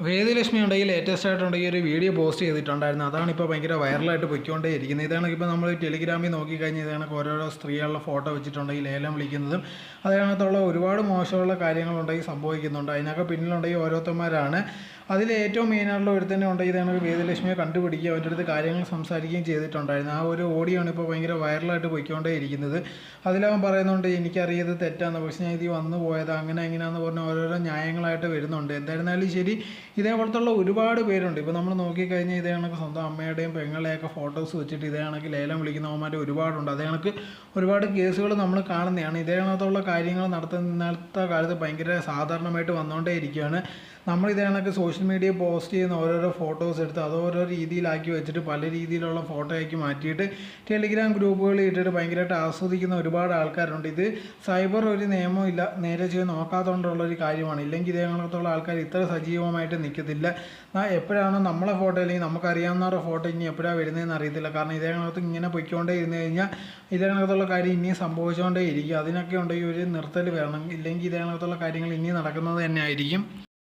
വേദലക്ഷ്മി ഉണ്ടെങ്കിൽ ലേറ്റസ്റ്റ് ആയിട്ടുണ്ടെങ്കിൽ ഒരു വീഡിയോ പോസ്റ്റ് ചെയ്തിട്ടുണ്ടായിരുന്നു. അതാണ് ഇപ്പോൾ ഭയങ്കര വൈറലായിട്ട് പൊയ്ക്കൊണ്ടേ ഇരിക്കുന്നത്. ഇതാണ് ഇപ്പോൾ നമ്മൾ ടെലിഗ്രാമിൽ നോക്കിക്കഴിഞ്ഞാൽ ഇതാണ് ഓരോരോ സ്ത്രീകളുടെ ഫോട്ടോ വെച്ചിട്ടുണ്ടെങ്കിൽ ലേലം വിളിക്കുന്നതും അതിനകത്തുള്ള ഒരുപാട് മോശമുള്ള കാര്യങ്ങളുണ്ടെങ്കിൽ സംഭവിക്കുന്നുണ്ട്. അതിനൊക്കെ പിന്നിലുണ്ടെങ്കിൽ ഓരോരുത്തന്മാരാണ്. അതിൽ ഏറ്റവും മെയിനായിട്ടുള്ള ഒരു തന്നെ ഉണ്ടെങ്കിൽ ഇതാണ് വേദലക്ഷ്മിയെ കണ്ടുപിടിക്കുക, അവൻ്റെ അടുത്ത് കാര്യങ്ങൾ സംസാരിക്കുകയും ചെയ്തിട്ടുണ്ടായിരുന്നു. ആ ഒരു ഓഡിയോ ആണ് ഇപ്പോൾ ഭയങ്കര വൈറലായിട്ട് പൊയ്ക്കൊണ്ടേ ഇരിക്കുന്നത്. അതിലവൻ പറയുന്നുണ്ട്, എനിക്കറിയത് തെറ്റാന്ന്, പക്ഷേ ഞാൻ ഇത് വന്നു പോയത് അങ്ങനെ എങ്ങനെയാണെന്ന് പറഞ്ഞ് ഓരോരോ ന്യായങ്ങളായിട്ട് വരുന്നുണ്ട്. എന്തായിരുന്നാലും ശരി, ഇതേപോലത്തുള്ള ഒരുപാട് പേരുണ്ട്. ഇപ്പോൾ നമ്മൾ നോക്കിക്കഴിഞ്ഞാൽ ഇതേ കണക്ക് സ്വന്തം അമ്മയുടെയും പെങ്ങളുടെയൊക്കെ ഫോട്ടോസ് വെച്ചിട്ട് ഇതേ കണക്ക് ലേലം വിളിക്കുന്നവന്മാർ ഒരുപാടുണ്ട്. അതേ കണക്ക് ഒരുപാട് കേസുകൾ നമ്മൾ കാണുന്നതാണ്. ഇതേ കണക്കുള്ള കാര്യങ്ങൾ നടത്തുന്ന കാലത്ത് ഭയങ്കര സാധാരണമായിട്ട് വന്നുകൊണ്ടേ ഇരിക്കുകയാണ്. നമ്മൾ ഇതേ കണക്ക് സോഷ്യൽ മീഡിയ പോസ്റ്റ് ചെയ്യുന്ന ഓരോരോ ഫോട്ടോസ് എടുത്ത് അത് ഓരോ രീതിയിലാക്കി വെച്ചിട്ട് പല രീതിയിലുള്ള ഫോട്ടോ ആക്കി മാറ്റിയിട്ട് ടെലിഗ്രാം ഗ്രൂപ്പുകളിൽ ഇട്ടിട്ട് ഭയങ്കരമായിട്ട് ആസ്വദിക്കുന്ന ഒരുപാട് ആൾക്കാരുണ്ട്. ഇത് സൈബർ ഒരു നിയമവും ഇല്ല, നേരെ ചെയ്ത് നോക്കാത്തതുകൊണ്ടുള്ളൊരു കാര്യമാണ്. ഇല്ലെങ്കിൽ ഇതേ കണക്കത്തുള്ള ആൾക്കാർ ഇത്ര സജീവമായിട്ട് നിൽക്കത്തില്ല. എപ്പോഴാണ് നമ്മളെ ഫോട്ടോ അല്ലെങ്കിൽ നമുക്കറിയാവുന്നവരുടെ ഫോട്ടോ ഇനി എപ്പോഴാണ് വരുന്നതെന്ന് അറിയത്തില്ല. കാരണം ഇതേ കണക്കത്ത് ഇങ്ങനെ പൊയ്ക്കൊണ്ടേ ഇരുന്ന് കഴിഞ്ഞാൽ ഇതേ കണക്കത്തുള്ള കാര്യം ഇനിയും സംഭവിച്ചുകൊണ്ടേ ഇരിക്കും. അതിനൊക്കെ ഉണ്ടെങ്കിൽ ഒരു നിർത്തൽ വരണം. ഇല്ലെങ്കിൽ ഇതേ കണക്കത്തുള്ള കാര്യങ്ങൾ ഇനിയും നടക്കുന്നത് തന്നെ ആയിരിക്കും.